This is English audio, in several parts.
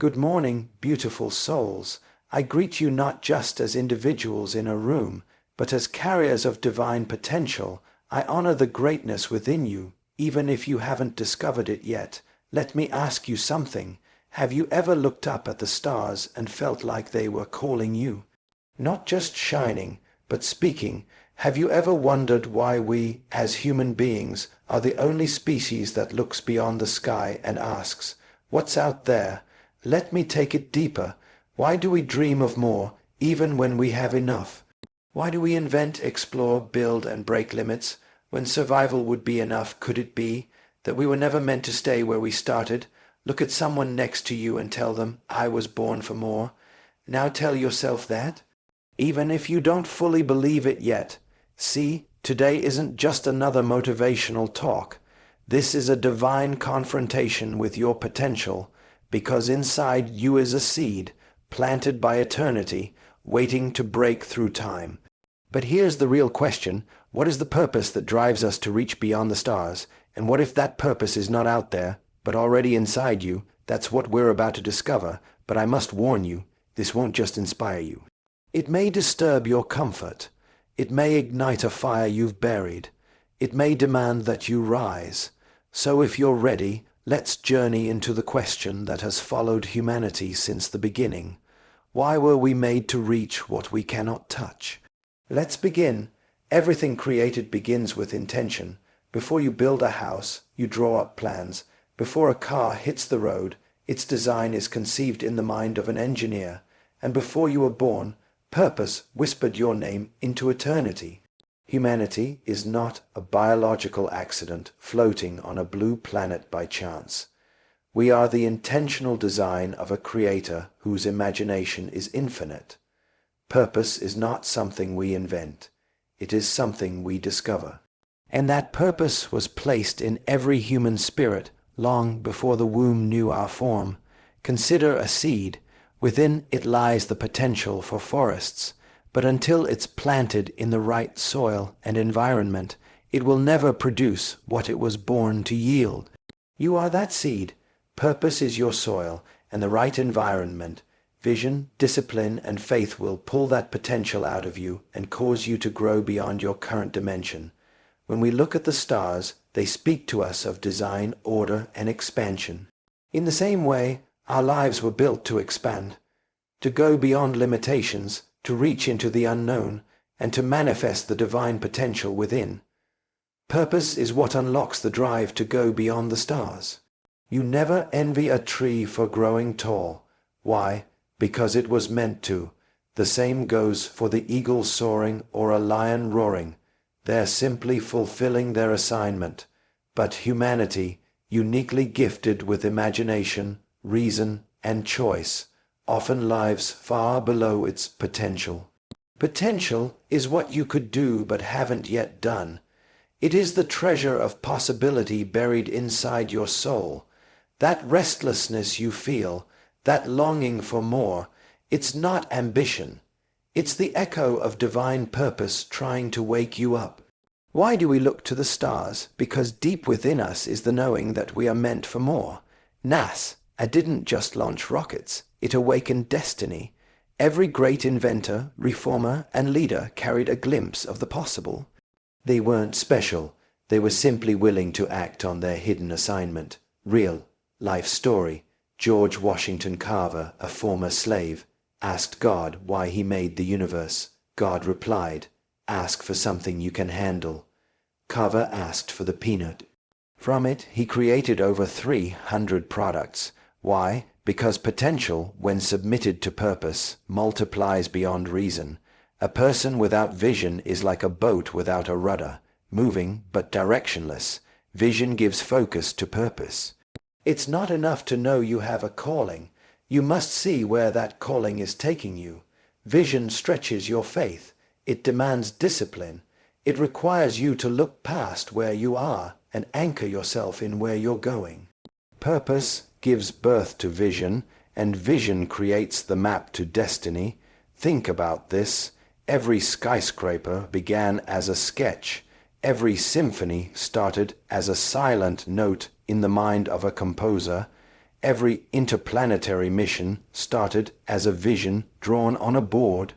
Good morning, beautiful souls. I greet you not just as individuals in a room, but as carriers of divine potential. I honor the greatness within you, even if you haven't discovered it yet. Let me ask you something. Have you ever looked up at the stars and felt like they were calling you? Not just shining, but speaking. Have you ever wondered why we, as human beings, are the only species that looks beyond the sky and asks, "What's out there?" Let me take it deeper. Why do we dream of more, even when we have enough? Why do we invent, explore, build, and break limits, when survival would be enough? Could it be that we were never meant to stay where we started? Look at someone next to you and tell them, "I was born for more." Now tell yourself that, even if you don't fully believe it yet. See, today isn't just another motivational talk. This is a divine confrontation with your potential, because inside you is a seed, planted by eternity, waiting to break through time. But here's the real question. What is the purpose that drives us to reach beyond the stars? And what if that purpose is not out there, but already inside you? That's what we're about to discover, but I must warn you, this won't just inspire you. It may disturb your comfort. It may ignite a fire you've buried. It may demand that you rise. So if you're ready, let's journey into the question that has followed humanity since the beginning. Why were we made to reach what we cannot touch? Let's begin. Everything created begins with intention. Before you build a house, you draw up plans. Before a car hits the road, its design is conceived in the mind of an engineer. And before you were born, purpose whispered your name into eternity. Humanity is not a biological accident floating on a blue planet by chance. We are the intentional design of a creator whose imagination is infinite. Purpose is not something we invent. It is something we discover. And that purpose was placed in every human spirit long before the womb knew our form. Consider a seed. Within it lies the potential for forests, but until it's planted in the right soil and environment, it will never produce what it was born to yield. You are that seed. Purpose is your soil, and the right environment, vision, discipline, and faith will pull that potential out of you and cause you to grow beyond your current dimension. When we look at the stars, they speak to us of design, order, and expansion. In the same way, our lives were built to expand, to go beyond limitations, to reach into the unknown, and to manifest the divine potential within. Purpose is what unlocks the drive to go beyond the stars. You never envy a tree for growing tall. Why? Because it was meant to. The same goes for the eagle soaring or a lion roaring. They're simply fulfilling their assignment. But humanity, uniquely gifted with imagination, reason, and choice, often lives far below its potential. Potential is what you could do but haven't yet done. It is the treasure of possibility buried inside your soul. That restlessness you feel, that longing for more, it's not ambition. It's the echo of divine purpose trying to wake you up. Why do we look to the stars? Because deep within us is the knowing that we are meant for more. NASA didn't just launch rockets. It awakened destiny. Every great inventor, reformer, and leader carried a glimpse of the possible. They weren't special. They were simply willing to act on their hidden assignment. Real life story. George Washington Carver, a former slave, asked God why he made the universe. God replied, "Ask for something you can handle." Carver asked for the peanut. From it, he created over 300 products. Why? Because potential, when submitted to purpose, multiplies beyond reason. A person without vision is like a boat without a rudder, moving but directionless. Vision gives focus to purpose. It's not enough to know you have a calling. You must see where that calling is taking you. Vision stretches your faith. It demands discipline. It requires you to look past where you are and anchor yourself in where you're going. Purpose gives birth to vision, and vision creates the map to destiny. Think about this. Every skyscraper began as a sketch. Every symphony started as a silent note in the mind of a composer. Every interplanetary mission started as a vision drawn on a board.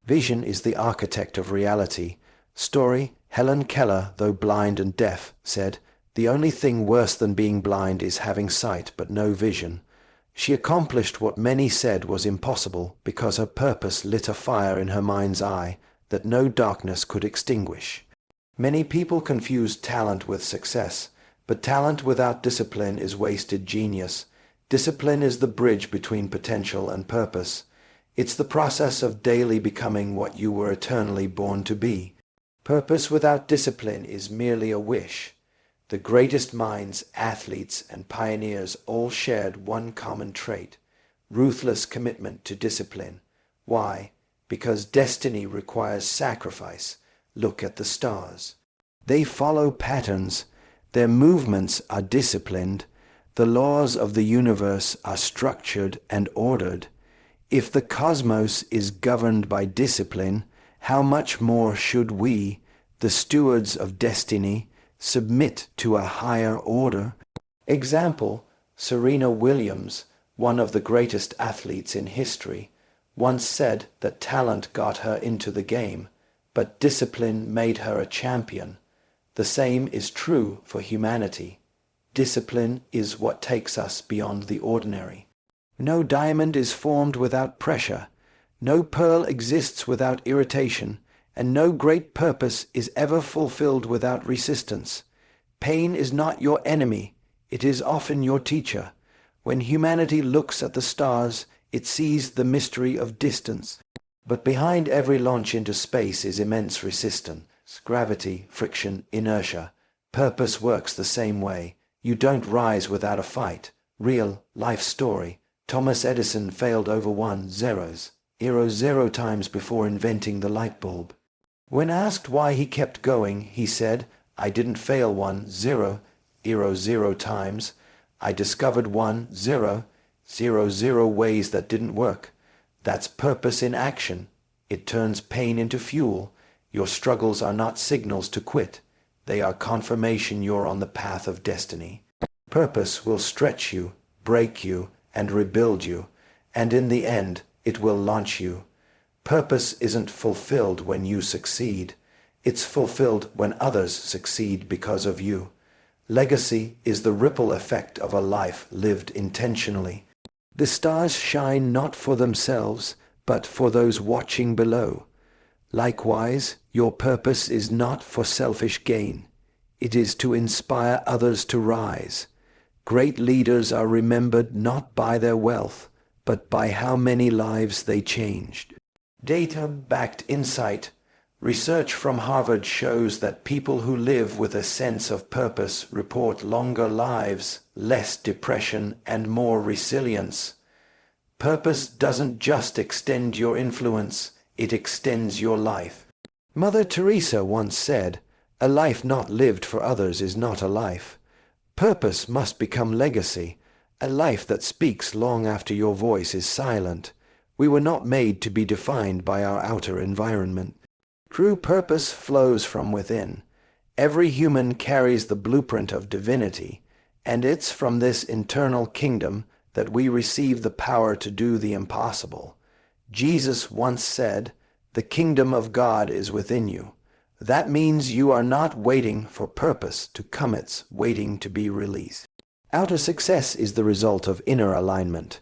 Vision is the architect of reality. Story, Helen Keller, though blind and deaf, said, "The only thing worse than being blind is having sight but no vision." She accomplished what many said was impossible because her purpose lit a fire in her mind's eye that no darkness could extinguish. Many people confuse talent with success, but talent without discipline is wasted genius. Discipline is the bridge between potential and purpose. It's the process of daily becoming what you were eternally born to be. Purpose without discipline is merely a wish. The greatest minds, athletes, and pioneers all shared one common trait: ruthless commitment to discipline. Why? Because destiny requires sacrifice. Look at the stars. They follow patterns. Their movements are disciplined. The laws of the universe are structured and ordered. If the cosmos is governed by discipline, how much more should we, the stewards of destiny, submit to a higher order? Example, Serena Williams, one of the greatest athletes in history, once said that talent got her into the game, but discipline made her a champion. The same is true for humanity. Discipline is what takes us beyond the ordinary. No diamond is formed without pressure. No pearl exists without irritation, and no great purpose is ever fulfilled without resistance. Pain is not your enemy. It is often your teacher. When humanity looks at the stars, it sees the mystery of distance. But behind every launch into space is immense resistance. Gravity, friction, inertia. Purpose works the same way. You don't rise without a fight. Real life story. Thomas Edison failed over 1,000 times before inventing the light bulb. When asked why he kept going, he said, "I didn't fail 1,000 times. I discovered 1,000 ways that didn't work." That's purpose in action. It turns pain into fuel. Your struggles are not signals to quit. They are confirmation you're on the path of destiny. Purpose will stretch you, break you, and rebuild you, and in the end, it will launch you. Purpose isn't fulfilled when you succeed. It's fulfilled when others succeed because of you. Legacy is the ripple effect of a life lived intentionally. The stars shine not for themselves, but for those watching below. Likewise, your purpose is not for selfish gain. It is to inspire others to rise. Great leaders are remembered not by their wealth, but by how many lives they changed. Data-backed insight. Research from Harvard shows that people who live with a sense of purpose report longer lives, less depression, and more resilience. Purpose doesn't just extend your influence, it extends your life. Mother Teresa once said, "A life not lived for others is not a life." Purpose must become legacy, a life that speaks long after your voice is silent. We were not made to be defined by our outer environment. True purpose flows from within. Every human carries the blueprint of divinity, and it's from this internal kingdom that we receive the power to do the impossible. Jesus once said, "The kingdom of God is within you." That means you are not waiting for purpose to come, it's waiting to be released. Outer success is the result of inner alignment.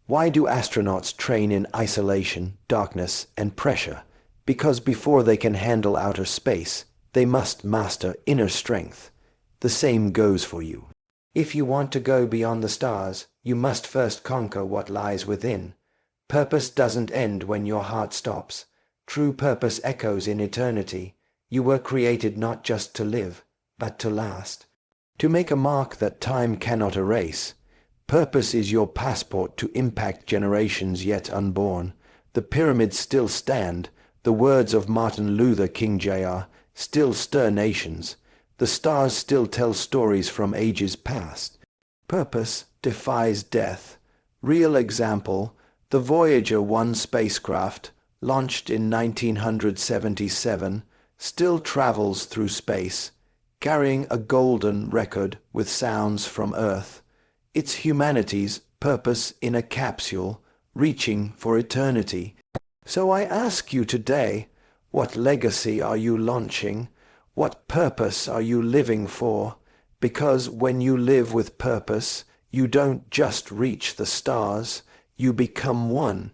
Why do astronauts train in isolation, darkness, and pressure? Because before they can handle outer space, they must master inner strength. The same goes for you. If you want to go beyond the stars, you must first conquer what lies within. Purpose doesn't end when your heart stops. True purpose echoes in eternity. You were created not just to live, but to last. To make a mark that time cannot erase. Purpose is your passport to impact generations yet unborn. The pyramids still stand. The words of Martin Luther King Jr. still stir nations. The stars still tell stories from ages past. Purpose defies death. Real example, the Voyager 1 spacecraft, launched in 1977, still travels through space, carrying a golden record with sounds from Earth. It's humanity's purpose in a capsule, reaching for eternity. So I ask you today, what legacy are you launching? What purpose are you living for? Because when you live with purpose, you don't just reach the stars, you become one.